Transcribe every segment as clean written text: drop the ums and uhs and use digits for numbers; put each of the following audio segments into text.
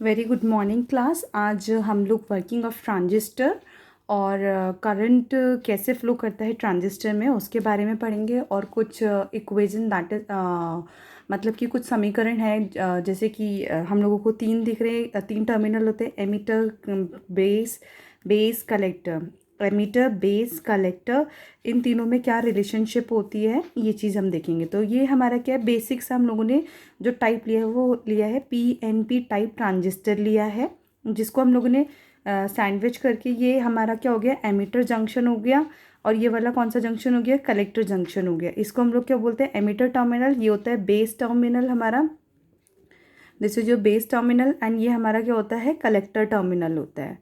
Very good morning class. आज हम लोग वर्किंग ऑफ ट्रांजिस्टर और करंट कैसे फ्लो करता है ट्रांजिस्टर में उसके बारे में पढ़ेंगे और कुछ इक्वेशन दैट इज मतलब कि कुछ समीकरण है जैसे कि हम लोगों को तीन दिख रहे हैं, तीन टर्मिनल होते हैं, emitter, base collector. Emitter, base, collector, इन तीनों में क्या रिलेशनशिप होती है ये चीज़ हम देखेंगे। तो ये हमारा क्या है, बेसिक्स हम लोगों ने जो टाइप लिया है वो लिया है पीएनपी टाइप ट्रांजिस्टर लिया है, जिसको हम लोगों ने सैंडविच करके ये हमारा क्या हो गया, एमीटर जंक्शन हो गया। और ये वाला कौन सा जंक्शन हो गया, कलेक्टर जंक्शन हो गया। इसको हम लोग क्या बोलते हैं, एमीटर टर्मिनल। ये होता है बेस टर्मिनल हमारा, this is your base terminal. And ये हमारा क्या होता है, कलेक्टर टर्मिनल होता है,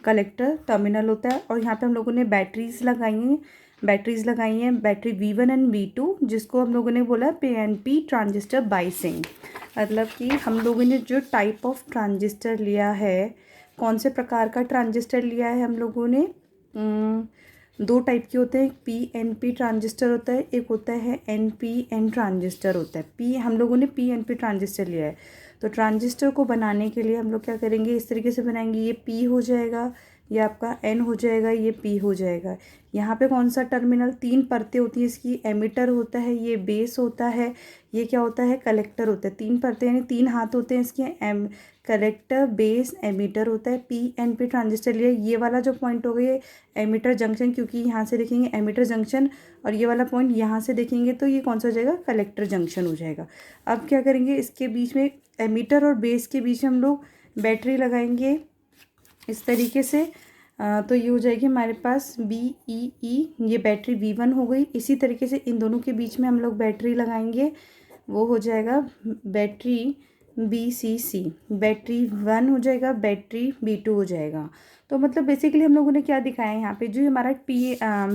कलेक्टर टर्मिनल होता है। और यहाँ पे हम लोगों ने बैटरीज लगाई हैं, बैटरी V1 एंड V2, जिसको हम लोगों ने बोला पीएनपी ट्रांजिस्टर बाइसिंग। मतलब कि हम लोगों ने जो टाइप ऑफ ट्रांजिस्टर लिया है, कौन से प्रकार का ट्रांजिस्टर लिया है हम लोगों ने, दो टाइप के होते हैं, एक पीएनपी ट्रांजिस्टर होता है, एक होता है एनपीएन ट्रांजिस्टर होता है। हम लोगों ने पीएनपी ट्रांजिस्टर लिया है। तो ट्रांजिस्टर को बनाने के लिए हम लोग क्या करेंगे, इस तरीके से बनाएंगे। ये पी हो जाएगा, ये आपका एन हो जाएगा, ये पी हो जाएगा। यहाँ पे कौन सा टर्मिनल, तीन परतें होती हैं इसकी, एमिटर होता है, ये बेस होता है, ये क्या होता है, कलेक्टर होता है। तीन परतें यानी तीन हाथ होते हैं इसके, एम कलेक्टर, बेस, एमिटर होता है। पीएनपी ट्रांजिस्टर लिया, ये वाला जो पॉइंट हो गया ये एमिटर जंक्शन, क्योंकि यहाँ से देखेंगे एमिटर जंक्शन, और ये वाला पॉइंट यहाँ से देखेंगे तो ये कौन सा हो जाएगा, कलेक्टर जंक्शन हो जाएगा। अब क्या करेंगे, इसके बीच में एमीटर और बेस के बीच में हम लोग बैटरी लगाएंगे इस तरीके से। तो ये हो जाएगी हमारे पास BEE, ये बैटरी V1 हो गई। इसी तरीके से इन दोनों के बीच में हम लोग बैटरी लगाएंगे, वो हो जाएगा बैटरी BCC, बैटरी 1 हो जाएगा, बैटरी B2 हो जाएगा। तो मतलब बेसिकली हम लोगों ने क्या दिखाया है यहाँ पे, जो हमारा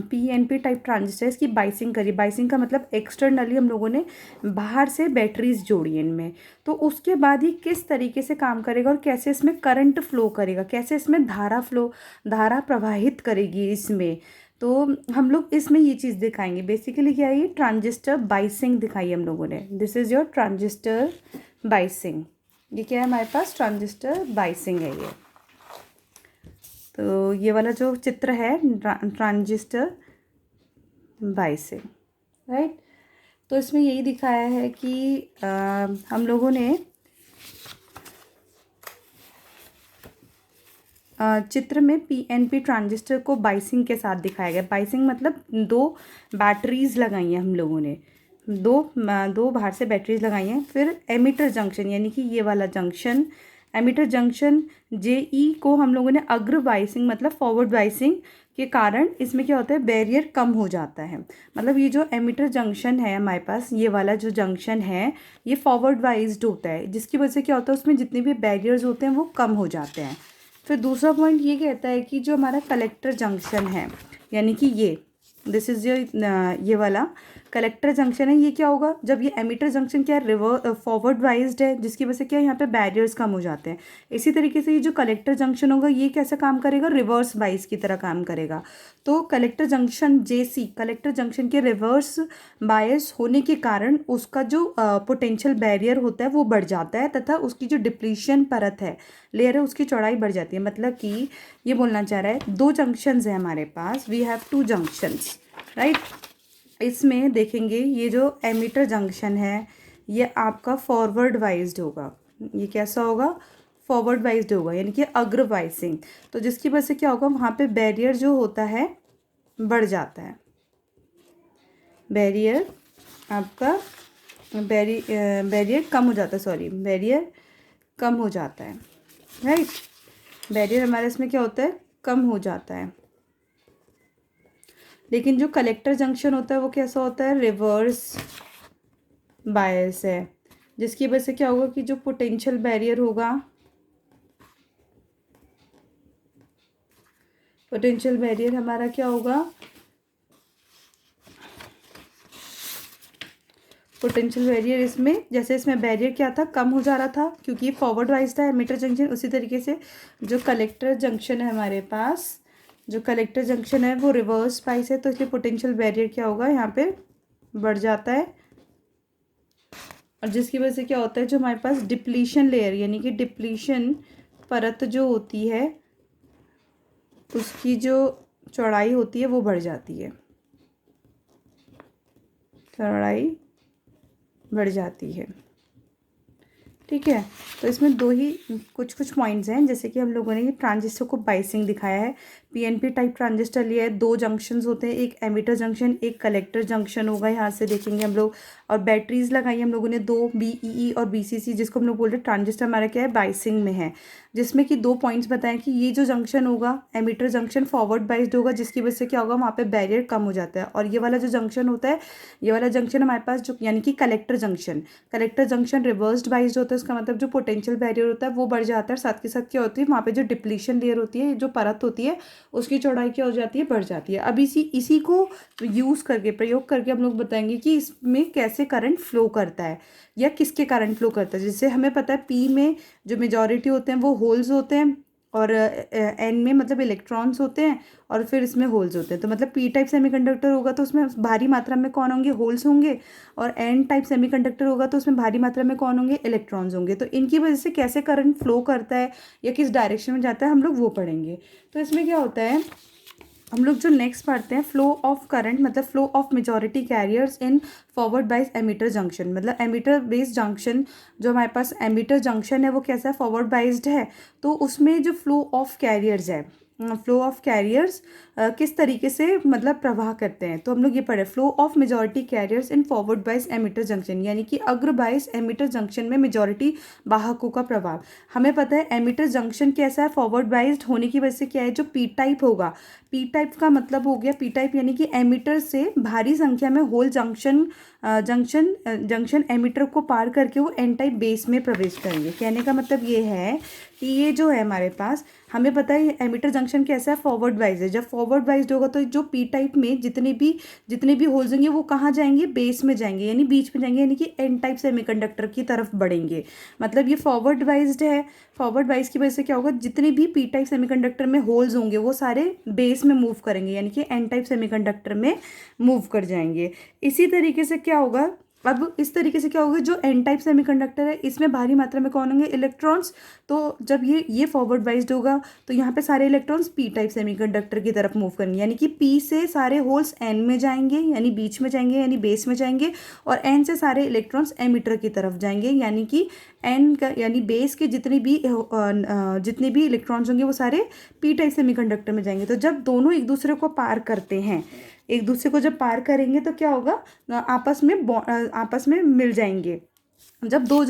PNP टाइप ट्रांजिस्टर है, इसकी बाइसिंग करी। बाइसिंग का मतलब एक्सटर्नली हम लोगों ने बाहर से बैटरीज जोड़ी इनमें। तो उसके बाद ही किस तरीके से काम करेगा और कैसे इसमें करंट फ्लो करेगा, कैसे इसमें धारा प्रवाहित करेगी इसमें। तो हम लोग इसमें ये चीज़ दिखाएंगे। बेसिकली क्या है, ये ट्रांजिस्टर बाइसिंग दिखाई हम लोगों ने। This is your transistor biasing. ये क्या है हमारे पास, ट्रांजिस्टर बाइसिंग है ये। तो ये वाला जो चित्र है ट्रांजिस्टर बाइसिंग, राइट। तो इसमें यही दिखाया है कि हम लोगों ने चित्र में पीएनपी ट्रांजिस्टर को बाइसिंग के साथ दिखाया गया। बाइसिंग मतलब दो बैटरीज लगाई हैं हम लोगों ने, दो बाहर से बैटरीज लगाई हैं। फिर एमिटर जंक्शन यानी कि ये वाला जंक्शन, एमिटर जंक्शन JE को हम लोगों ने अग्र बाइसिंग मतलब फॉरवर्ड बाइसिंग के कारण इसमें क्या होता है, बैरियर कम हो जाता है। मतलब ये जो एमिटर जंक्शन है हमारे पास, ये वाला जो जंक्शन है ये फॉरवर्ड वाइज्ड होता है, जिसकी वजह से क्या होता है, उसमें जितने भी बैरियर्स होते हैं वो कम हो जाते हैं। फिर दूसरा पॉइंट ये कहता है कि जो हमारा कलेक्टर जंक्शन है, यानी कि ये दिस इज ये वाला कलेक्टर जंक्शन है, ये क्या होगा, जब ये एमिटर जंक्शन क्या है, फॉरवर्ड वाइज्ड है, जिसकी वजह से क्या है, यहाँ पे बैरियर्स कम हो जाते हैं। इसी तरीके से ये जो कलेक्टर जंक्शन होगा ये कैसे काम करेगा, रिवर्स वाइज की तरह काम करेगा। तो collector junction JC, collector junction के रिवर्स बायस होने के कारण उसका जो पोटेंशियल बैरियर होता है वो बढ़ जाता है, तथा उसकी जो डिप्लीशन परत है, लेयर है, उसकी चौड़ाई बढ़ जाती है। मतलब कि ये बोलना चाह रहा है, दो जंक्शंस है हमारे पास, we have two junctions, right. इसमें देखेंगे ये जो एमिटर जंक्शन है ये आपका फॉरवर्ड वाइज्ड होगा। ये कैसा होगा, फॉरवर्ड वाइज्ड होगा, यानी कि अग्र वाइसिंग। तो जिसकी वजह से क्या होगा, वहाँ पे बैरियर जो होता है बढ़ जाता है। बैरियर आपका बैरियर कम हो जाता है, सॉरी, बैरियर कम हो जाता है, राइट। बैरियर हमारे इसमें क्या होता है, कम हो जाता है। लेकिन जो कलेक्टर जंक्शन होता है वो कैसा होता है, रिवर्स बायस है, जिसकी वजह से क्या होगा कि जो पोटेंशियल बैरियर होगा, पोटेंशियल बैरियर हमारा क्या होगा, पोटेंशियल बैरियर इसमें, जैसे इसमें बैरियर क्या था, कम हो जा रहा था क्योंकि ये फॉरवर्ड वाइज था एमिटर जंक्शन। उसी तरीके से जो कलेक्टर जंक्शन है हमारे पास, जो कलेक्टर जंक्शन है वो रिवर्स वाइज है, तो इसलिए पोटेंशियल बैरियर क्या होगा, यहाँ पे बढ़ जाता है, और जिसकी वजह से क्या होता है, जो हमारे पास डिप्लीशन लेयर यानी कि डिप्लीशन परत जो होती है उसकी जो चौड़ाई होती है वो बढ़ जाती है, चौड़ाई बढ़ जाती है। ठीक है, तो इसमें दो ही कुछ कुछ पॉइंट्स हैं, जैसे कि हम लोगों ने ये ट्रांजिस्टर को बाइसिंग दिखाया है। पीएनपी टाइप ट्रांजिस्टर लिया है, दो जंक्शंस होते हैं, एक एमिटर जंक्शन एक कलेक्टर जंक्शन होगा, यहाँ से देखेंगे हम लोग। और बैटरीज लगाई हम लोगों ने दो, बीईई और बीसीसी, जिसको हम लोग बोल रहे हैं ट्रांजिस्टर हमारा क्या है, बाइसिंग में है। जिसमें कि दो पॉइंट्स बताएं कि ये जो जंक्शन होगा एमिटर जंक्शन फॉरवर्ड बाइस्ड होगा, जिसकी वजह से क्या होगा, वहाँ पे बैरियर कम हो जाता है। और ये वाला जो जंक्शन होता है, ये वाला जंक्शन हमारे पास जो यानी कि कलेक्टर जंक्शन रिवर्स्ड बाइस्ड होता है। उसका मतलब जो पोटेंशियल बैरियर होता है वो बढ़ जाता है, साथ के साथ क्या होती है, वहाँ पे जो डिप्लीशन लेयर होती है, जो परत होती है, उसकी चौड़ाई क्या हो जाती है, बढ़ जाती है। अब इसी को यूज़ करके, प्रयोग करके हम लोग बताएंगे कि इसमें कैसे करंट फ्लो करता है या किसके कारण फ्लो करता है। जैसे हमें पता है पी में जो मेजॉरिटी होते हैं वो होल्स होते हैं, और एन में मतलब इलेक्ट्रॉन्स होते हैं, और फिर इसमें होल्स होते हैं। तो मतलब पी टाइप सेमीकंडक्टर होगा तो उसमें भारी मात्रा में कौन होंगे, होल्स होंगे। और एन टाइप सेमीकंडक्टर होगा तो उसमें भारी मात्रा में कौन होंगे, इलेक्ट्रॉन्स होंगे। तो इनकी वजह से कैसे करंट फ्लो करता है या किस डायरेक्शन में जाता है, हम लोग वो पढ़ेंगे। तो इसमें क्या होता है, हम लोग जो नेक्स्ट पढ़ते हैं, फ्लो ऑफ करंट मतलब flow of majority carriers in forward bias emitter junction. मतलब एमीटर बेस्ड जंक्शन, जो हमारे पास एमीटर जंक्शन है वो कैसा है, फॉरवर्ड बाइस्ड है। तो उसमें जो फ्लो ऑफ कैरियर्स है, फ्लो ऑफ कैरियर्स किस तरीके से मतलब प्रवाह करते हैं, तो हम लोग ये पढ़े, flow of majority carriers in forward bias emitter junction, यानी कि अग्र बाइस एमीटर जंक्शन में मेजॉरिटी वाहकों का प्रभाव। हमें पता है एमीटर जंक्शन कैसा है, फॉरवर्ड बाइस्ड होने की वजह से क्या है, जो पी टाइप होगा, पी टाइप का मतलब हो गया, पी टाइप यानी कि एमीटर से भारी संख्या में होल जंक्शन एमीटर को पार करके वो एन टाइप बेस में प्रवेश करेंगे। कहने का मतलब ये है कि ये जो है हमारे पास, हमें पता है एमीटर जंक्शन कैसा है, फॉरवर्ड वाइज है। जब फॉरवर्ड वाइज होगा तो जो पी टाइप में जितने भी होल्स होंगे वो कहाँ जाएंगे, बेस में जाएंगे, यानी बीच में जाएंगे, यानी कि एन टाइप सेमीकंडक्टर की तरफ बढ़ेंगे। मतलब ये फॉरवर्ड वाइज्ड है। फॉरवर्ड वाइज की वजह से क्या होगा, जितने भी पी टाइप सेमीकंडक्टर में होल्स होंगे वो सारे बेस में मूव करेंगे, यानी कि एन टाइप सेमीकंडक्टर में मूव कर जाएंगे। इसी तरीके से क्या होगा, अब इस तरीके से क्या होगा, जो एन टाइप सेमीकंडक्टर है इसमें भारी मात्रा में कौन होंगे, इलेक्ट्रॉन्स। तो जब ये फॉरवर्ड वाइज्ड होगा तो यहाँ पे सारे इलेक्ट्रॉन्स पी टाइप सेमीकंडक्टर की तरफ मूव करेंगे, यानी कि पी से सारे होल्स एन में जाएंगे, यानी बीच में जाएंगे, यानी बेस में जाएंगे। और एन से सारे इलेक्ट्रॉन्स एमीटर की तरफ जाएंगे, यानी कि एन का यानी बेस के जितने भी इलेक्ट्रॉन्स होंगे वो सारे पी टाइप सेमीकंडक्टर में जाएंगे। तो जब दोनों एक दूसरे को पार करते हैं, एक दूसरे को जब पार करेंगे तो क्या होगा, आपस में मिल जाएंगे। जब दो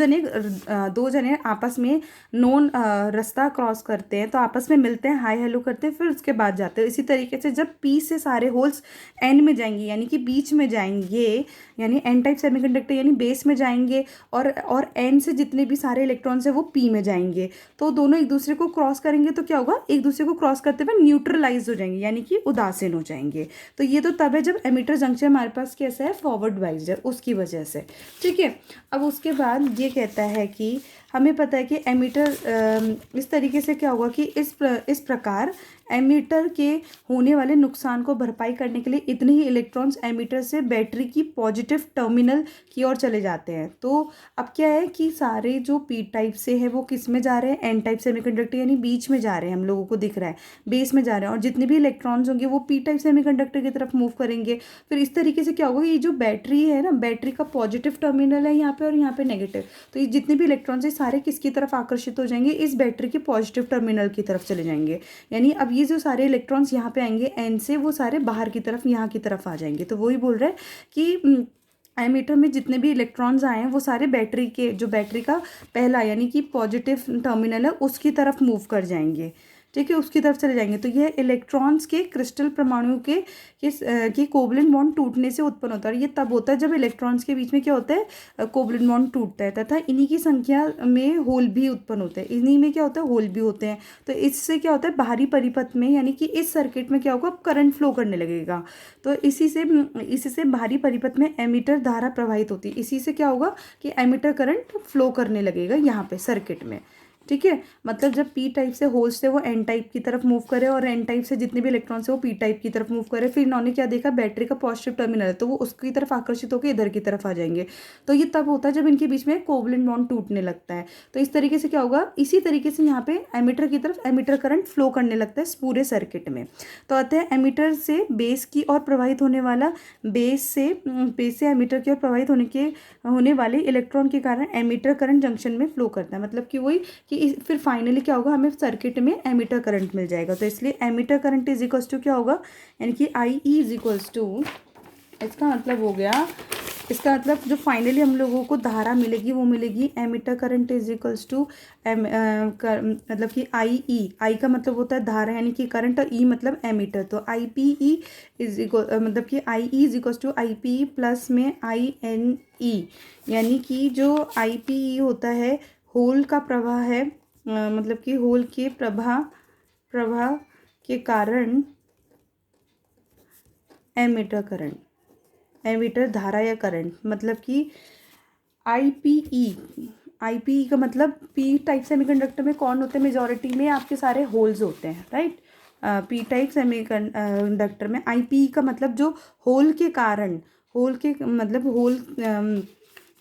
जने आपस में नोन रास्ता क्रॉस करते हैं तो आपस में मिलते हैं, हाय हेलो करते हैं, फिर उसके बाद जाते हैं। इसी तरीके से जब पी से सारे होल्स एन में जाएंगे, यानी कि बीच में जाएंगे, यानी एन टाइप सेमीकंडक्टर यानी बेस में जाएंगे, और एन से जितने भी सारे इलेक्ट्रॉन्स हैं वो पी में जाएंगे। तो दोनों एक दूसरे को क्रॉस करेंगे तो क्या होगा, एक दूसरे को क्रॉस करते हुए न्यूट्रलाइज हो जाएंगे, यानी कि उदासीन हो जाएंगे। तो ये तो तब है जब एमीटर जंक्शन हमारे पास कैसा है, फॉरवर्ड वाइज है, उसकी वजह से। ठीक है, अब उसके बाद ये कहता है कि हमें पता है कि एमीटर इस तरीके से क्या होगा कि इस प्रकार एमीटर के होने वाले नुकसान को भरपाई करने के लिए इतने ही इलेक्ट्रॉन्स एमीटर से बैटरी की पॉजिटिव टर्मिनल की ओर चले जाते हैं। तो अब क्या है कि सारे जो पी टाइप से है वो किस में जा रहे हैं, एन टाइप सेमीकंडक्टर यानी बीच में जा रहे हैं, हम लोगों को दिख रहा है बेस में जा रहे हैं। और जितने भी इलेक्ट्रॉन्स होंगे वो पी टाइप सेमीकंडक्टर की तरफ मूव करेंगे। फिर इस तरीके से क्या होगा, ये जो बैटरी है ना, बैटरी का पॉजिटिव टर्मिनल है यहाँ पे और यहाँ पे नेगेटिव, तो ये जितने भी इलेक्ट्रॉन्स है सारे किसकी तरफ आकर्षित हो जाएंगे, इस बैटरी के पॉजिटिव टर्मिनल की तरफ चले जाएंगे। यानी अब ये जो सारे इलेक्ट्रॉन्स यहाँ पे आएंगे एन से, वो सारे बाहर की तरफ यहाँ की तरफ आ जाएंगे। तो वही बोल रहे हैं कि एमीटर में जितने भी इलेक्ट्रॉन्स आए हैं वो सारे बैटरी का पहला यानी कि पॉजिटिव टर्मिनल है उसकी तरफ मूव कर जाएंगे। ठीक है, उसकी तरफ चले जाएंगे। तो यह इलेक्ट्रॉन्स के क्रिस्टल परमाणु के कोवलेंट बॉन्ड टूटने से उत्पन्न होता है। और ये तब होता है जब इलेक्ट्रॉन्स के बीच में क्या होता है, कोवलेंट बॉन्ड टूटता है, तथा इन्हीं की संख्या में होल भी उत्पन्न होते हैं। इन्हीं में क्या होता है, होल भी होते हैं। तो इससे क्या होता है, बाहरी परिपथ में यानी कि इस सर्किट में क्या होगा, करंट फ्लो करने लगेगा। तो इससे बाहरी परिपथ में एमीटर धारा प्रवाहित होती है। इसी से क्या होगा कि एमीटर करंट फ्लो करने लगेगा यहाँ पे सर्किट में। ठीक है, मतलब जब पी टाइप से होल्स थे वो एन टाइप की तरफ मूव करे और एन टाइप से जितने भी इलेक्ट्रॉन्स है वो पी टाइप की तरफ मूव करे, फिर इन्होंने क्या देखा, बैटरी का पॉजिटिव टर्मिनल है तो वो उसकी तरफ आकर्षित होकर इधर की तरफ आ जाएंगे। तो ये तब होता है जब इनके बीच में कोवलेंट बॉन्ड टूटने लगता है। तो इस तरीके से क्या होगा, इसी तरीके से यहाँ पे एमीटर की तरफ एमीटर करंट फ्लो करने लगता है इस पूरे सर्किट में। तो आते हैं एमीटर से बेस की ओर प्रवाहित होने वाला, बेस से एमीटर की ओर प्रवाहित होने वाले इलेक्ट्रॉन के कारण एमीटर करंट जंक्शन में फ्लो करता है। मतलब कि वही कि फिर फाइनली क्या होगा, हमें सर्किट में एमीटर करंट मिल जाएगा। तो इसलिए emitter current is equals to क्या होगा, यानी कि I E is equals to, इसका मतलब हो गया, इसका मतलब जो फाइनली हम लोगों को धारा मिलेगी वो मिलेगी emitter current is equals to मतलब कि आई का मतलब होता है धारा यानी कि करंट, और ई मतलब एमीटर। तो I P E is equal मतलब कि I E is equals to I P E plus में आई एन ई, यानी कि जो आई पी ई होता है होल का प्रवाह है, मतलब कि होल के प्रवाह के कारण एमीटर करंट, एमीटर धारा या करंट, मतलब कि आई पी ई का मतलब पी टाइप सेमीकंडक्टर में कौन होते हैं, मेजॉरिटी में आपके सारे होल्स होते हैं, राइट। पी टाइप सेमीकंडक्टर में आईपीई का मतलब जो होल के कारण, होल के मतलब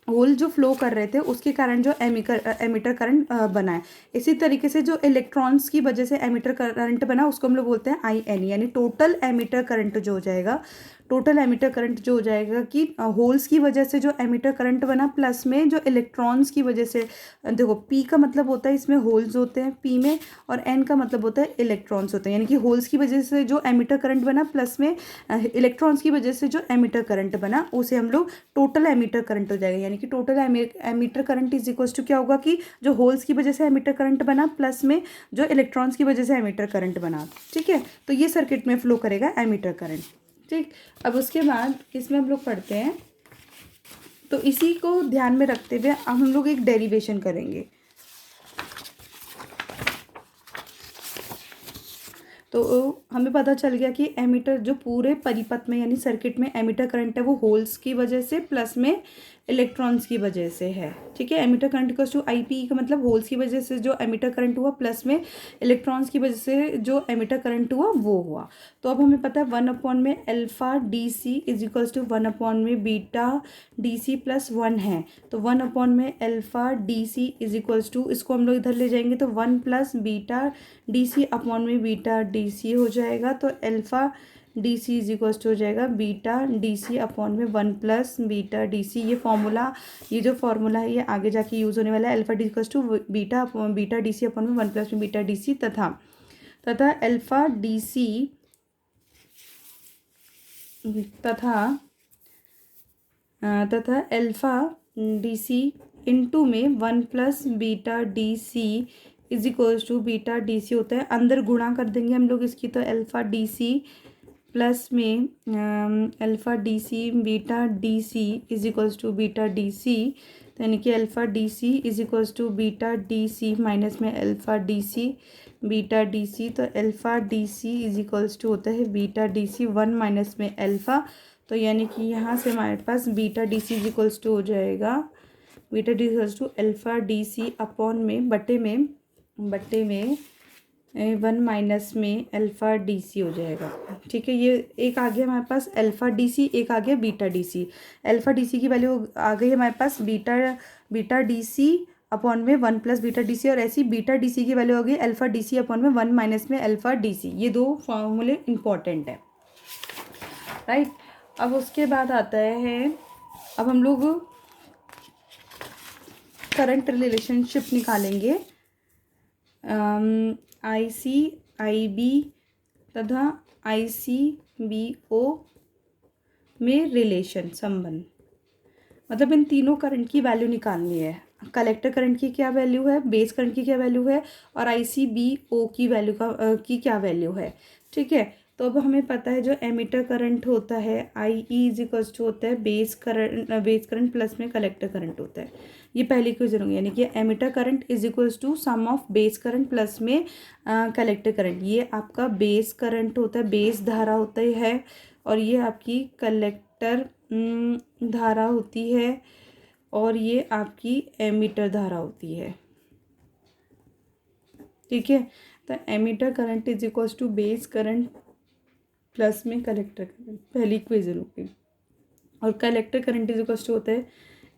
होल जो फ्लो कर रहे थे उसके कारण जो एमीटर करंट बना है। इसी तरीके से जो इलेक्ट्रॉन्स की वजह से एमीटर करंट बना उसको हम लोग बोलते हैं आई एन, यानी टोटल एमीटर करंट जो हो जाएगा, टोटल एमीटर करंट जो हो जाएगा कि होल्स की वजह से जो एमीटर करंट बना प्लस में जो इलेक्ट्रॉन्स की वजह से, देखो पी का मतलब होता है इसमें होल्स होते हैं पी में, और एन का मतलब होता है इलेक्ट्रॉन्स होते हैं, यानी कि होल्स की वजह से जो एमीटर करंट बना प्लस में इलेक्ट्रॉन्स की वजह से जो एमीटर करंट बना उसे हम लोग टोटल एमीटर करंट हो जाएगा। यानी कि total emitter current is equals to क्या होगा कि जो होल्स की वजह से एमीटर करंट बना प्लस में जो इलेक्ट्रॉन्स की वजह से एमीटर करंट बना, ठीक है। तो ये सर्किट में फ्लो करेगा एमीटर करंट, ठीक। अब उसके बाद इसमें हम लोग पढ़ते हैं, तो इसी को ध्यान में रखते हुए अब हम लोग एक डेरिवेशन करेंगे। तो हमें पता चल गया कि एमीटर जो पूरे परिपथ में यानी सर्किट में एमीटर करंट है वो होल्स की वजह से प्लस में इलेक्ट्रॉन्स की वजह से है, ठीक है। Emitter current equals to I P का मतलब होल्स की वजह से जो एमीटर करंट हुआ प्लस में इलेक्ट्रॉन्स की वजह से जो एमीटर करंट हुआ वो हुआ। तो अब हमें पता है 1 में alpha D C is equals to 1 में बीटा डी सी प्लस 1 है। तो 1 में alpha D C is equals to, इसको हम लोग इधर ले जाएंगे तो 1 plus beta D C upon में बीटा डी सी हो जाएगा। तो alpha D C is equals to हो जाएगा बीटा डी सी अपॉन में 1 प्लस बीटा डी सी। ये जो फॉर्मूला है ये आगे जाके यूज़ होने वाला है। Alpha D equals to beta D C upon में 1 प्लस में बीटा डी सी तथा अल्फा डी सी तथा अल्फा डी सी इंटू में 1 plus beta D C is equals to beta D C होता है, अंदर गुणा कर देंगे हम लोग इसकी। तो अल्फा डी सी प्लस में alpha D C beta D C is equals to beta D C, तो यानी कि alpha D C is equals to beta D C minus में alpha D C beta D C. तो alpha D C is equals to होता है beta D C 1 minus में alpha. तो यानी कि यहाँ से हमारे पास beta D C is equals to हो जाएगा, beta D equals to alpha D C upon में बटे में 1 माइनस में अल्फ़ा डी सी हो जाएगा, ठीक है। ये एक आ गया हमारे पास अल्फ़ा डी सी, एक आ गया beta D C. Alpha D C की वैल्यू आ गई हमारे पास बीटा डी सी अपॉन में 1 प्लस बीटा डी सी, और ऐसी बीटा डी सी की वैल्यू हो गई अल्फ़ा डी सी अपॉन में 1 माइनस में अल्फ़ा डी सी। ये दो फॉर्मूले इंपॉर्टेंट है, राइट। अब उसके बाद आता है, अब हम लोग करंट रिलेशनशिप निकालेंगे आई सी आई बी तथा आई सी बी ओ में रिलेशन संबंध, मतलब इन तीनों करंट की वैल्यू निकालनी है। कलेक्टर करंट की क्या वैल्यू है, बेस करंट की क्या वैल्यू है, और आई सी बी ओ की वैल्यू की क्या वैल्यू है, ठीक है। तो अब हमें पता है जो एमीटर करंट होता है I E is equals to होता है बेस करंट प्लस में कलेक्टर करंट होता है। ये पहली क्वेश्चन होंगे, यानी कि emitter current is equals to sum of base current plus में कलेक्टर करंट। ये आपका बेस करंट होता है, बेस धारा होता है, और ये आपकी कलेक्टर धारा होती है, और ये आपकी एमीटर धारा होती है, ठीक है। तो emitter current is equals to base current plus में कलेक्टर करंट, पहली इक्वेशन हो गई। और collector current is equals to होता है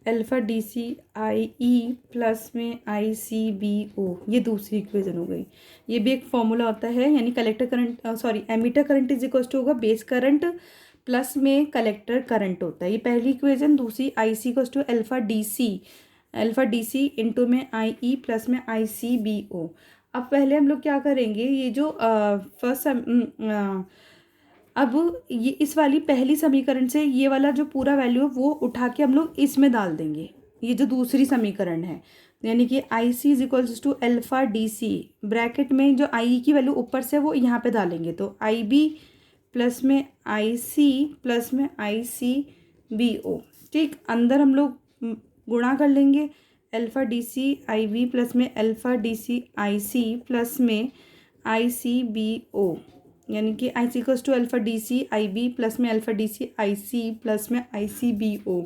alpha D C I E plus में आई सी बी ओ, ये दूसरी इक्वेशन हो गई। ये भी एक फॉर्मूला होता है, यानी collector current sorry emitter current is equals to होगा बेस करंट प्लस में कलेक्टर करंट होता है, ये पहली इक्वेशन। दूसरी I C equals to alpha D C into में आई ई प्लस में आई सी बी ओ। अब पहले हम लोग क्या करेंगे, ये जो फर्स्ट अब ये इस वाली पहली समीकरण से ये वाला जो पूरा वैल्यू है वो उठा के हम लोग इसमें डाल देंगे, ये जो दूसरी समीकरण है। यानी कि I C is equals to alpha D C, bracket में जो आई की वैल्यू ऊपर से वो यहाँ पे डालेंगे, तो आई बी प्लस में आई सी प्लस में आई सी बी ओ। ठीक, अंदर हम लोग गुणा कर लेंगे, alpha D C I B plus में alpha D C I C plus में आई सी बी ओ, यानी कि I C equals to alpha D C I B plus में alpha D C I C plus में I C B ओ।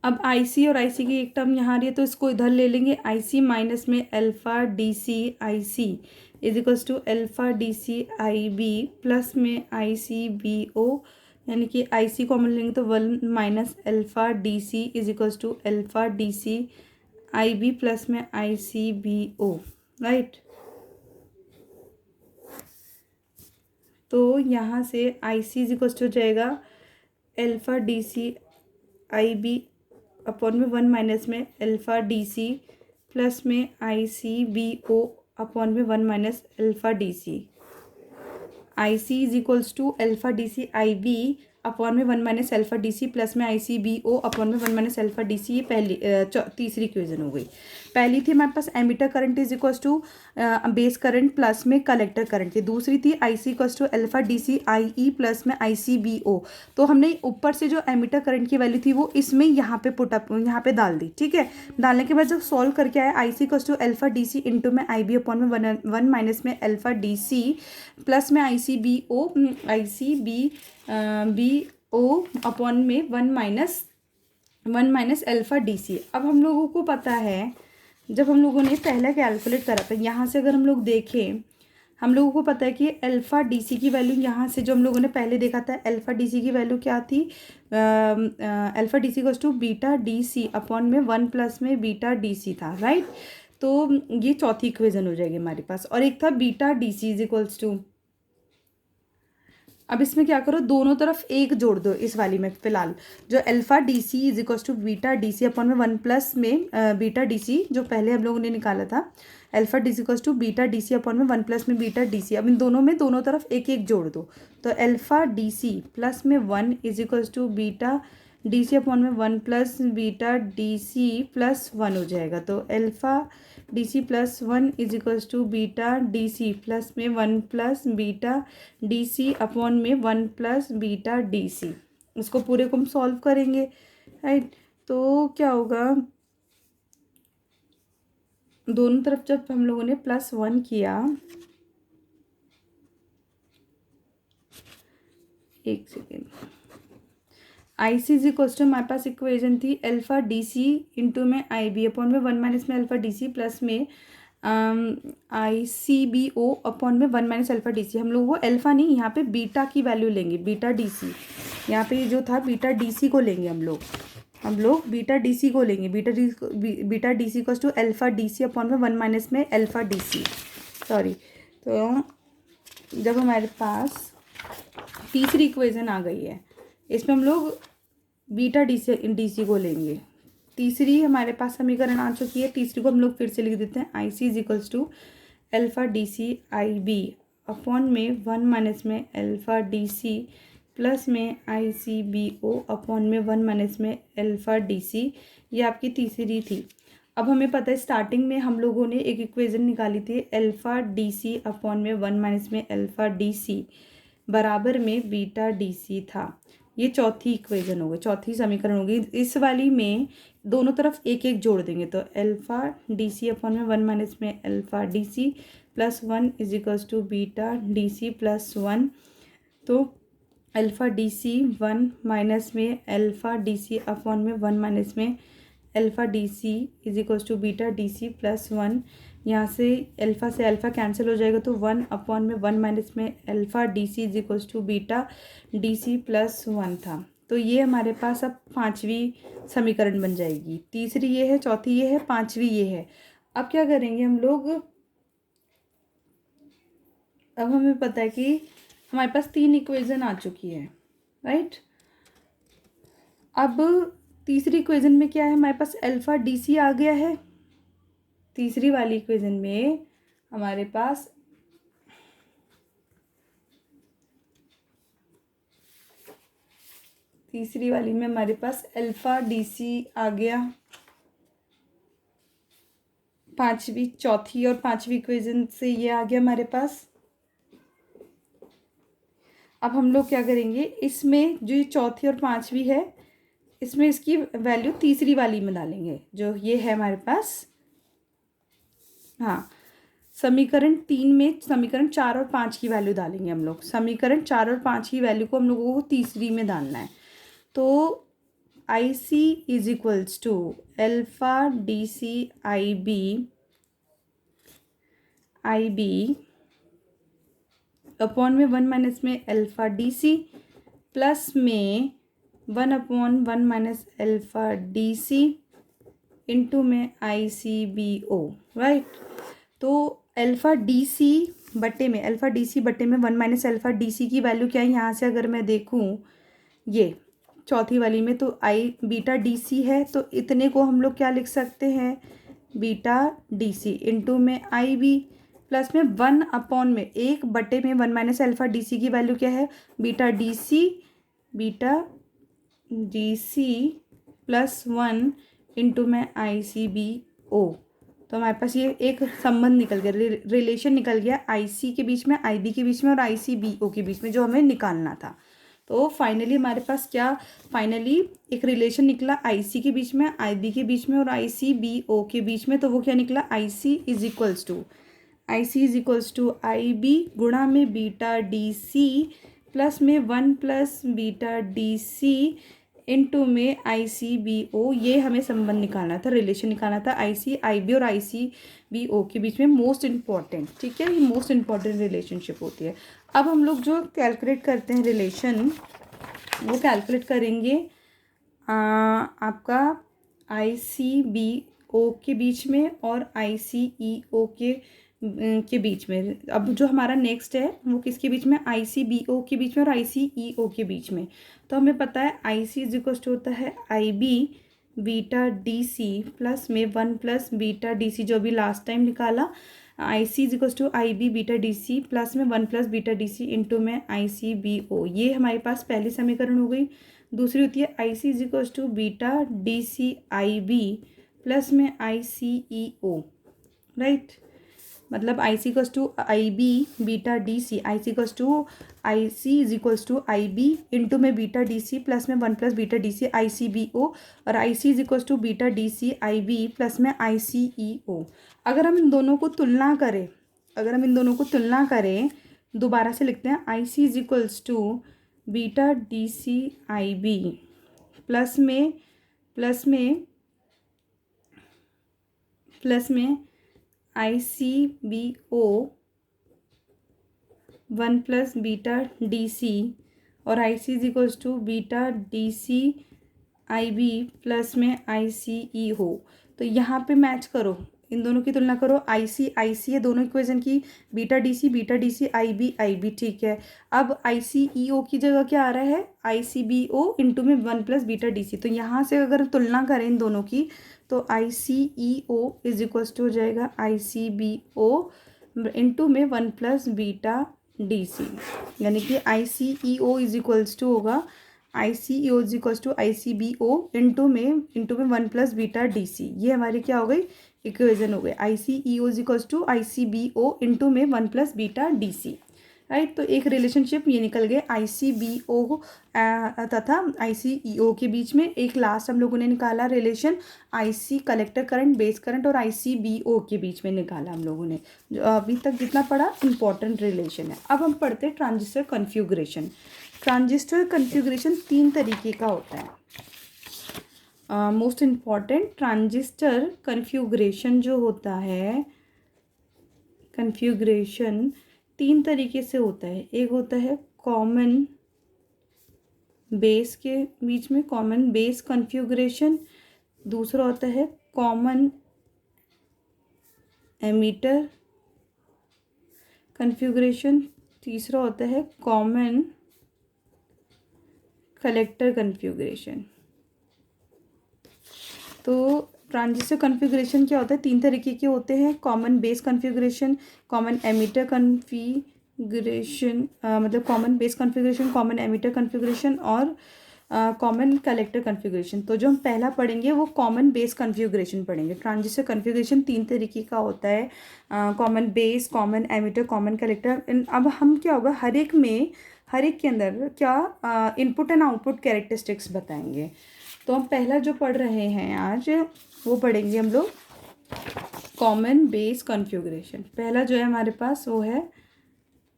अब आई सी और I सी की एक टर्म यहाँ आ रही है तो इसको इधर ले लेंगे, आई सी माइनस में alpha D C I C is equals to alpha D C I B plus में आई सी बी ओ, यानी कि आई सी कॉमन लेंगे तो 1 minus alpha D C is equals to alpha D C I B plus में I C B O, right. तो यहाँ से आई सी इज इक्वल्स टू हो जाएगा alpha D C I B upon में 1 माइनस में अल्फा डी सी प्लस में I C B O upon में 1 minus alpha D C. I C is equals to alpha D C I B upon में 1 minus alpha D C plus में I C B O upon में 1 minus alpha D सी, ये पहली तीसरी equation हो गई। पहली थी हमारे पास emitter current is equals to base current plus में कलेक्टर करंट थी। दूसरी थी I C equals to alpha D C I E plus में आई सी बी ओ। तो हमने ऊपर से जो एमीटर करंट की वैल्यू थी वो इसमें यहाँ पे पुटअप यहाँ पे डाल दी। ठीक है, डालने के बाद जब सॉल्व करके आया I C equals to alpha D C into में आई बी अपॉन में 1 माइनस में अल्फा डी सी प्लस में I C B O B O upon में 1 माइनस अल्फा डी सी। अब हम लोगों को पता है, जब हम लोगों ने पहला कैलकुलेट करा था, यहाँ से अगर हम लोग देखें, हम लोगों को पता है कि अल्फा डी सी की वैल्यू यहाँ से जो हम लोगों ने पहले देखा था, अल्फा डी सी की वैल्यू क्या थी, alpha D C equals to beta D C upon में 1 प्लस में बीटा डी सी था, राइट। तो ये चौथी इक्वेशन हो जाएगी हमारे पास। और एक था beta D C is equals to, अब इसमें क्या करो, दोनों तरफ एक जोड़ दो इस वाली में फिलहाल, जो alpha D C is equals to beta D C upon में 1 प्लस में बीटा डी सी जो पहले हम लोगों ने निकाला था, alpha D C equals to beta D C upon में 1 प्लस में बीटा डी सी। अब इन दोनों में दोनों तरफ एक एक जोड़ दो, तो अल्फा डी सी प्लस में 1 is equals to beta D C upon में 1 plus beta D C plus 1 हो जाएगा। तो alpha D C plus 1 is equals to beta D C plus में 1 plus beta D C upon में 1 plus beta D सी। इसको पूरे को हम सॉल्व करेंगे, राइट। तो क्या होगा, दोनों तरफ जब हम लोगों ने +1 किया, एक second, I C is equals to हमारे पास इक्वेशन थी अल्फा डी सी इंटू में आई बी अपॉन में 1 माइनस में अल्फा डी सी प्लस में I C B O upon में 1 माइनस अल्फा डी सी। हम लोग वो अल्फा नहीं, यहाँ पे बीटा की वैल्यू लेंगे, बीटा डी सी। यहाँ पे जो था बीटा डी सी को लेंगे हम लोग बीटा डी सी को लेंगे, beta D C equals to alpha D C upon में 1 माइनस में अल्फा डी सी, सॉरी। तो जब हमारे पास तीसरी इक्वेशन आ गई है, इसमें हम लोग बीटा डी सी को लेंगे। तीसरी हमारे पास समीकरण आ चुकी है, तीसरी को हम लोग फिर से लिख देते हैं, I C is equals to alpha D C I B upon में 1 माइनस में अल्फा डी सी प्लस में I C B O upon में 1 माइनस में अल्फा डी सी। ये आपकी तीसरी थी। अब हमें पता है स्टार्टिंग में हम लोगों ने एक इक्वेशन निकाली थी, अल्फा डी सी अपॉन में 1 माइनस में अल्फा डी सी बराबर में बीटा डी सी था। ये चौथी इक्वेशन हो गई, चौथी समीकरण होगी। इस वाली में दोनों तरफ एक एक जोड़ देंगे, तो अल्फा डी सी अपॉन में 1 माइनस में alpha D C plus 1 is equals to beta D C plus 1। तो अल्फा डी सी 1 माइनस में अल्फा डी सी अपॉन में 1 माइनस में alpha D C is equals to beta D C plus one, यहाँ से alpha cancel हो जाएगा तो 1 में 1 माइनस में alpha D C is equals to beta D C plus one था। तो ये हमारे पास अब पांचवी समीकरण बन जाएगी। तीसरी ये है, चौथी ये है, पांचवी ये है। अब क्या करेंगे हम लोग, अब हमें पता है कि हमारे पास 3 इक्वेशन आ चुकी है, राइट। अब तीसरी इक्वेशन में क्या है, हमारे पास अल्फ़ा डी सी आ गया है। तीसरी वाली इक्वेशन में हमारे पास अल्फ़ा डी सी आ गया। चौथी और पांचवी इक्वेशन से ये आ गया हमारे पास। अब हम लोग क्या करेंगे, इसमें जो ये चौथी और पांचवी है, इसमें इसकी वैल्यू तीसरी वाली में डालेंगे, जो ये है हमारे पास। हाँ, समीकरण 3 में समीकरण 4 और 5 की वैल्यू डालेंगे हम लोग। समीकरण 4 और 5 की वैल्यू को हम लोगों को तीसरी में डालना है। तो I C is equals to alpha D C I B upon में 1 माइनस में अल्फ़ा डी सी प्लस में 1/1 minus alpha D C into में I C B O, right. तो अल्फ़ा डी सी बटे में 1 माइनस अल्फ़ा डी सी की value क्या है, यहाँ से अगर मैं देखूँ ये चौथी वाली में, तो बीटा डी सी है, तो इतने को हम लोग क्या लिख सकते हैं, बीटा डी सी इंटू में आई बी प्लस में 1/1 माइनस अल्फ़ा डी सी की वैल्यू क्या है, beta D C plus 1 into में आई सी बी ओ। तो हमारे पास ये एक संबंध निकल गया, रिलेशन निकल गया आई सी के बीच में, आई बी के बीच में और आई सी बी ओ के बीच में, जो हमें निकालना था। तो फाइनली हमारे पास क्या, फाइनली एक रिलेशन निकला आई सी के बीच में, आई बी के बीच में और आई सी बी ओ के बीच में। तो वो क्या निकला, I C is equals to I B गुणा में बीटा डी सी प्लस में 1 plus beta D C into में आई सी बी ओ। ये हमें संबंध निकालना था, रिलेशन निकालना था आई सी आई बी और आई सी बी ओ के बीच में, मोस्ट इम्पॉर्टेंट, ठीक है, ये मोस्ट इम्पॉर्टेंट रिलेशनशिप होती है। अब हम लोग जो कैलकुलेट करते हैं रिलेशन, वो कैलकुलेट करेंगे आपका आई सी बी ओ के बीच में और आई सी ई ओ के बीच में। अब जो हमारा नेक्स्ट है वो किसके बीच में, आई सी बी ओ के बीच में और आई सी ई ओ के बीच में। तो हमें पता है I C is equal to होता है I B beta D C plus में 1 प्लस बीटा डी सी, जो अभी लास्ट टाइम निकाला, I C is equal to I B beta D C plus में 1 plus beta D C into में I C B ओ। ये हमारे पास पहली समीकरण हो गई। दूसरी होती है I C is equal to beta D C I B plus में I C E O, right. मतलब I C equals to I B beta D C, I C is equals to I B into में beta D C plus में 1 plus beta D C I C B O, और I C is equals to beta D C I B plus में I C E ओ। अगर हम इन दोनों को तुलना करें, दोबारा से लिखते हैं, I C is equals to beta D C I B plus में I C B O 1 plus beta D C, और I C is equals to beta D C I B plus में आई सी ई हो। तो यहाँ पे match करो, इन दोनों की तुलना करो, आई सी है दोनों इक्वेशन की, beta D C I B, ठीक है। अब आई सी ई ओ की जगह क्या आ रहा है, I C B O into में 1 प्लस बीटा डी सी। तो यहाँ से अगर तुलना करें इन दोनों की, तो I C E O is equals to हो जाएगा आई सी बी ओ इंटू में 1 प्लस बीटा डी सी, यानी कि I C E O is equals to होगा I C E O is equals to I C B O into में 1 plus beta D सी। ये हमारी क्या हो गई, इक्वेशन हो गई, I C E O is equals to I C B O into में 1 plus beta D C, right. तो एक रिलेशनशिप ये निकल गए आई सी बी ओ तथा आई सी ई ओ के बीच में। एक लास्ट हम लोगों ने निकाला relation I C collector current, base current और आई सी बी ओ के बीच में निकाला हम लोगों ने। जो अभी तक जितना पढ़ा इंपॉर्टेंट रिलेशन है। अब हम पढ़ते हैं ट्रांजिस्टर कन्फ्यूग्रेशन। ट्रांजिस्टर कन्फ्यूग्रेशन 3 तरीके का होता है। मोस्ट इम्पॉर्टेंट ट्रांजिस्टर कन्फ्यूग्रेशन जो होता है, कन्फ्यूग्रेशन 3 तरीके से होता है। एक होता है कॉमन बेस के बीच में, कॉमन बेस कन्फ्यूग्रेशन। दूसरा होता है कॉमन एमीटर कन्फ्यूग्रेशन। तीसरा होता है कॉमन कलेक्टर कन्फ्यूग्रेशन। तो ट्रांजिस्टर कन्फिग्रेशन क्या होता है, 3 तरीके के होते हैं। Common base configuration, common emitter configuration, मतलब common base configuration, common emitter configuration और कॉमन कलेक्टर कन्फिग्रेशन। तो जो हम पहला पढ़ेंगे वो कॉमन बेस कन्फिग्रेशन पढ़ेंगे। ट्रांजिस्टर कन्फिग्रेशन 3 तरीके का होता है, common base, common emitter, common collector. अब हम क्या होगा, हर एक के अंदर क्या इनपुट एंड आउटपुट कैरेक्टरिस्टिक्स बताएंगे। तो हम पहला जो पढ़ रहे हैं आज वो पढ़ेंगे हम लोग कॉमन बेस कन्फ्यूग्रेशन। पहला जो है हमारे पास वो है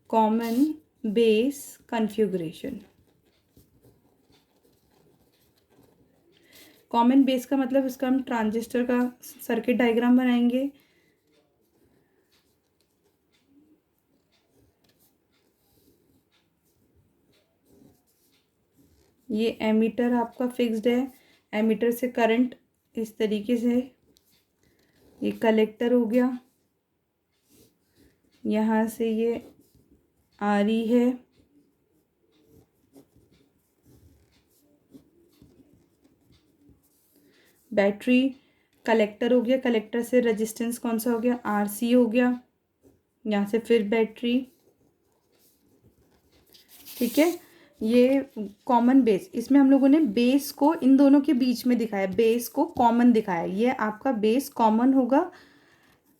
common base configuration. Common base का मतलब इसका हम ट्रांजिस्टर का सर्किट डायग्राम बनाएंगे। ये एमीटर आपका फिक्स्ड है, एमीटर से करंट इस तरीके से, ये कलेक्टर हो गया, यहाँ से ये आ रही है, बैटरी कलेक्टर हो गया, कलेक्टर से रेजिस्टेंस कौन सा हो गया, आरसी हो गया, यहाँ से फिर बैटरी। ठीक है, ये कॉमन बेस, इसमें हम लोगों ने बेस को इन दोनों के बीच में दिखाया, बेस को कॉमन दिखाया। ये आपका बेस कॉमन होगा,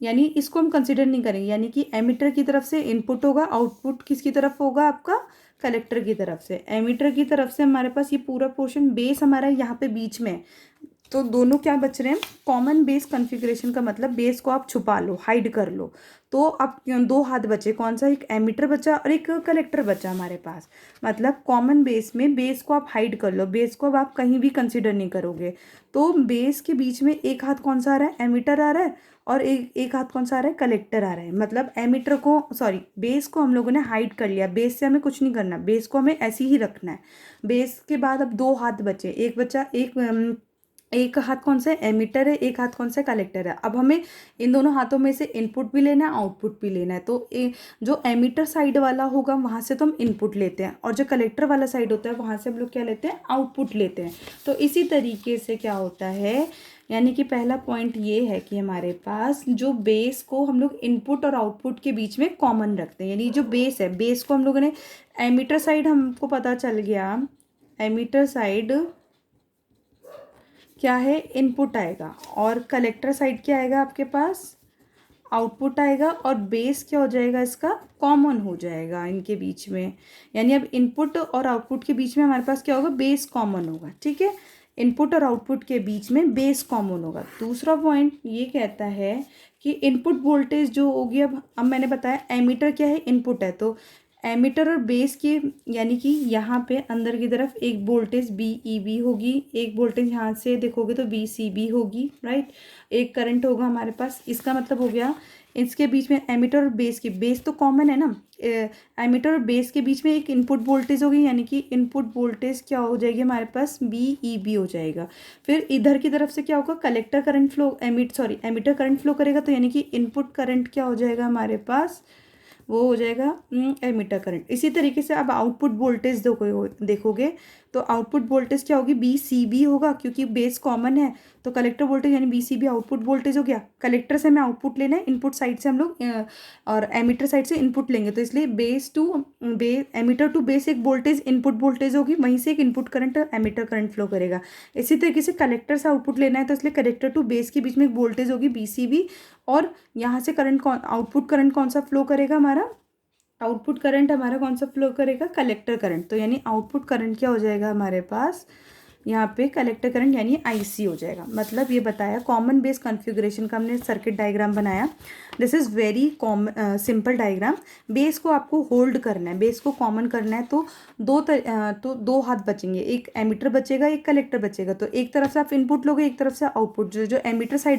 यानी इसको हम कंसिडर नहीं करेंगे, यानी कि एमीटर की तरफ से इनपुट होगा, आउटपुट किसकी तरफ होगा आपका, कलेक्टर की तरफ से। एमीटर की तरफ से हमारे पास ये पूरा पोर्शन बेस हमारा यहाँ पे बीच में, तो दोनों क्या बच रहे हैं, कॉमन बेस कॉन्फ़िगरेशन का मतलब बेस को आप छुपा लो, हाइड कर लो। तो अब 2 हाथ बचे, कौन सा, एक एमीटर बचा और एक कलेक्टर बचा हमारे पास। मतलब कॉमन बेस में बेस को आप हाइड कर लो, बेस को अब आप कहीं भी कंसिडर नहीं करोगे। तो बेस के बीच में एक हाथ कौन सा आ रहा है, एमीटर आ रहा है, और एक हाथ कौन सा आ रहा है, कलेक्टर आ रहा है। मतलब एमीटर को, सॉरी, बेस को हम लोगों ने हाइड कर लिया, बेस से हमें कुछ नहीं करना, बेस को हमें ऐसे ही रखना है। बेस के बाद अब 2 हाथ बचे, एक हाथ कौन सा है, एमीटर है, एक हाथ कौन सा कलेक्टर है। अब हमें इन दोनों हाथों में से इनपुट भी लेना है, आउटपुट भी लेना है। तो जो एमीटर साइड वाला होगा वहाँ से तो हम इनपुट लेते हैं, और जो कलेक्टर वाला साइड होता है वहाँ से हम लोग क्या लेते हैं, आउटपुट लेते हैं। तो इसी तरीके से क्या होता है, यानी कि पहला पॉइंट ये है कि हमारे पास जो बेस को हम लोग इनपुट और आउटपुट के बीच में कॉमन रखते हैं। यानी जो बेस है, बेस को हम लोगों ने, एमीटर साइड हमको पता चल गया, एमीटर साइड क्या है, इनपुट आएगा, और कलेक्टर साइड क्या आएगा आपके पास, आउटपुट आएगा, और बेस क्या हो जाएगा इसका, कॉमन हो जाएगा इनके बीच में। यानी अब इनपुट और आउटपुट के बीच में हमारे पास क्या होगा, बेस कॉमन होगा। ठीक है, इनपुट और आउटपुट के बीच में बेस कॉमन होगा। दूसरा पॉइंट ये कहता है कि इनपुट वोल्टेज जो होगी, अब मैंने बताया एमीटर क्या है, इनपुट है, तो एमीटर और बेस के, यानी कि यहाँ पे अंदर की तरफ एक वोल्टेज बी ई बी होगी, एक वोल्टेज यहाँ से देखोगे तो बी सी बी होगी, राइट। एक करंट होगा हमारे पास, इसका मतलब हो गया इसके बीच में एमीटर और बेस की, बेस तो कॉमन है ना, एमीटर और बेस के बीच में एक इनपुट वोल्टेज होगी, यानी कि इनपुट वोल्टेज क्या हो जाएगी हमारे पास, बी ई बी हो जाएगा। फिर इधर की तरफ से क्या होगा, collector current flow, emitter current flow करेगा, तो यानी कि इनपुट करंट क्या हो जाएगा हमारे पास, वो हो जाएगा एमीटर करंट। इसी तरीके से अब आउटपुट वोल्टेज देखोगे तो आउटपुट वोल्टेज क्या होगी, बी सी बी होगा, क्योंकि बेस कॉमन है, तो कलेक्टर वोल्टेज यानी B C B output voltage हो गया। कलेक्टर से हमें आउटपुट लेना है, इनपुट साइड से हम लोग और एमीटर साइड से इनपुट लेंगे, तो इसलिए एमीटर टू बेस एक वोल्टेज इनपुट वोल्टेज होगी, वहीं से एक input current emitter current flow करेगा। इसी तरीके से कलेक्टर से आउटपुट लेना है, तो इसलिए कलेक्टर टू बेस के बीच में एक वोल्टेज होगी बी सी बी, और यहाँ से आउटपुट करंट कौन सा फ्लो करेगा हमारा, आउटपुट करंट हमारा कौन सा फ्लो करेगा, कलेक्टर करंट। तो यानी आउटपुट करंट क्या हो जाएगा हमारे पास, यहाँ पे कलेक्टर करंट यानी आईसी हो जाएगा। मतलब ये बताया कॉमन बेस कॉन्फ़िगरेशन का हमने सर्किट डायग्राम बनाया। This is very simple diagram. Base को आपको होल्ड करना है, बेस को कॉमन करना है, तो दो हाथ बचेंगे, एक एमीटर बचेगा, एक कलेक्टर बचेगा। तो एक तरफ से आप इनपुट लोगे, एक तरफ से आउटपुट। जो जो एमीटर साइड